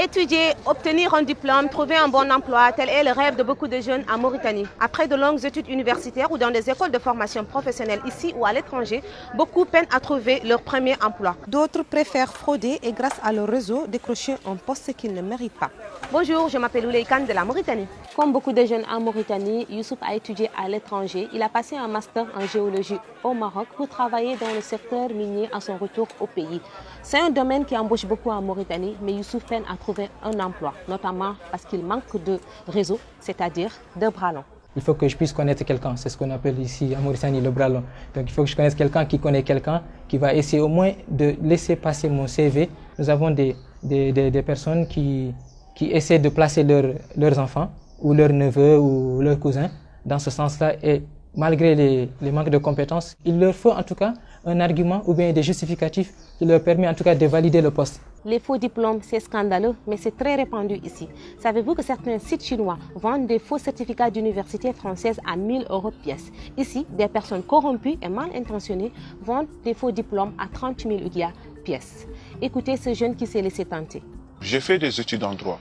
Étudier, obtenir un diplôme, trouver un bon emploi, tel est le rêve de beaucoup de jeunes en Mauritanie. Après de longues études universitaires ou dans des écoles de formation professionnelle ici ou à l'étranger, beaucoup peinent à trouver leur premier emploi. D'autres préfèrent frauder et grâce à leur réseau décrocher un poste qu'ils ne méritent pas. Bonjour, je m'appelle Ouley Khan de la Mauritanie. Comme beaucoup de jeunes en Mauritanie, Youssouf a étudié à l'étranger. Il a passé un master en géologie au Maroc pour travailler dans le secteur minier à son retour au pays. C'est un domaine qui embauche beaucoup en Mauritanie, mais Youssouf peine à trouver un emploi, notamment parce qu'il manque de réseau, c'est-à-dire de bras longs. Il faut que je puisse connaître quelqu'un, c'est ce qu'on appelle ici en Mauritanie le bras long. Donc il faut que je connaisse quelqu'un qui connaît quelqu'un, qui va essayer au moins de laisser passer mon CV. Nous avons des personnes qui essaient de placer leurs enfants ou leurs neveux ou leurs cousins dans ce sens-là. Et malgré les manques de compétences, il leur faut en tout cas un argument ou bien des justificatifs qui leur permet en tout cas de valider le poste. Les faux diplômes, c'est scandaleux, mais c'est très répandu ici. Savez-vous que certains sites chinois vendent des faux certificats d'université française à 1 000 € pièce? Ici, des personnes corrompues et mal intentionnées vendent des faux diplômes à 30 000 ouguiya pièce. Écoutez ce jeune qui s'est laissé tenter. J'ai fait des études en droit,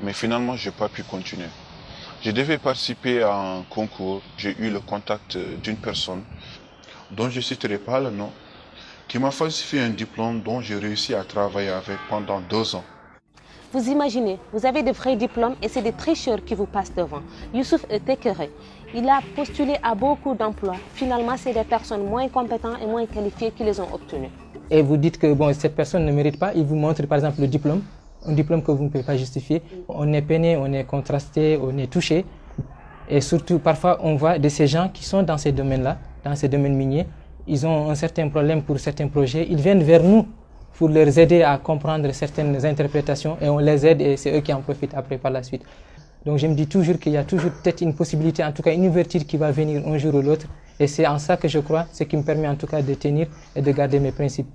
mais finalement, je n'ai pas pu continuer. Je devais participer à un concours. J'ai eu le contact d'une personne dont je ne citerai pas le nom, qui m'a falsifié un diplôme dont j'ai réussi à travailler avec pendant 2 ans. Vous imaginez, vous avez de vrais diplômes et c'est des tricheurs qui vous passent devant. Youssouf est écœuré. Il a postulé à beaucoup d'emplois. Finalement, c'est des personnes moins compétentes et moins qualifiées qui les ont obtenus. Et vous dites que bon, cette personne ne mérite pas, il vous montre par exemple le diplôme, un diplôme que vous ne pouvez pas justifier. On est peiné, on est contrasté, on est touché. Et surtout, parfois, on voit de ces gens qui sont dans ces domaines-là, dans ces domaines miniers, ils ont un certain problème pour certains projets, ils viennent vers nous pour leur aider à comprendre certaines interprétations et on les aide et c'est eux qui en profitent après par la suite. Donc je me dis toujours qu'il y a toujours peut-être une possibilité, en tout cas une ouverture qui va venir un jour ou l'autre et c'est en ça que je crois, ce qui me permet en tout cas de tenir et de garder mes principes.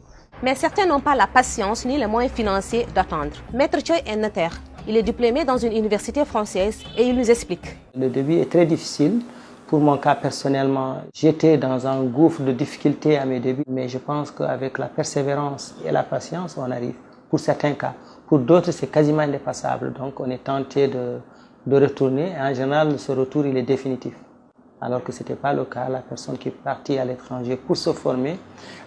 Mais certains n'ont pas la patience ni les moyens financiers d'attendre. Maître Choy est notaire. Il est diplômé dans une université française et il nous explique. Le début est très difficile. Pour mon cas personnellement, j'étais dans un gouffre de difficultés à mes débuts, mais je pense qu'avec la persévérance et la patience, on arrive. Pour certains cas. Pour d'autres, c'est quasiment indépassable. Donc on est tenté de retourner. En général, ce retour, il est définitif. Alors que ce n'était pas le cas. La personne qui est partie à l'étranger pour se former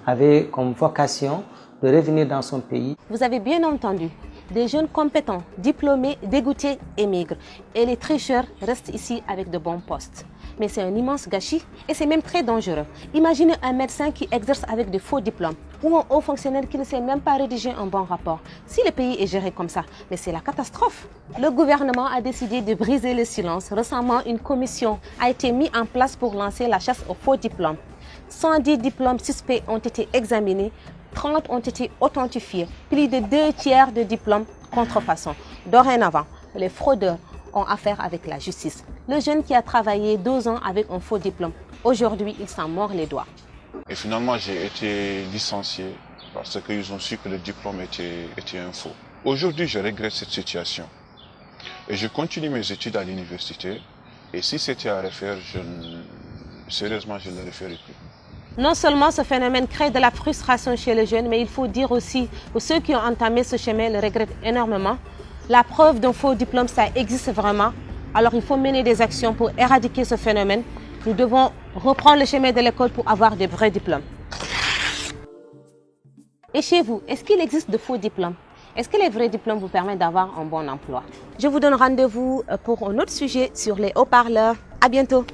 avait comme vocation de revenir dans son pays. Vous avez bien entendu, des jeunes compétents, diplômés, dégoûtés émigrent. Et les tricheurs restent ici avec de bons postes. Mais c'est un immense gâchis et c'est même très dangereux. Imaginez un médecin qui exerce avec de faux diplômes ou un haut fonctionnaire qui ne sait même pas rédiger un bon rapport. Si le pays est géré comme ça, mais c'est la catastrophe. Le gouvernement a décidé de briser le silence. Récemment, une commission a été mise en place pour lancer la chasse aux faux diplômes. 110 diplômes suspects ont été examinés, 30 ont été authentifiés. Plus de 2/3 de diplômes contrefaçon. Dorénavant, les fraudeurs ont affaire avec la justice. Le jeune qui a travaillé 2 ans avec un faux diplôme, aujourd'hui, il s'en mord les doigts. Et finalement, j'ai été licencié parce qu'ils ont su que le diplôme était un faux. Aujourd'hui, je regrette cette situation. Et je continue mes études à l'université. Et si c'était à refaire, sérieusement, je ne le referai plus. Non seulement ce phénomène crée de la frustration chez les jeunes, mais il faut dire aussi que ceux qui ont entamé ce chemin le regrettent énormément. La preuve d'un faux diplôme, ça existe vraiment. Alors il faut mener des actions pour éradiquer ce phénomène. Nous devons reprendre le chemin de l'école pour avoir des vrais diplômes. Et chez vous, est-ce qu'il existe de faux diplômes? Est-ce que les vrais diplômes vous permettent d'avoir un bon emploi? Je vous donne rendez-vous pour un autre sujet sur les haut-parleurs. À bientôt.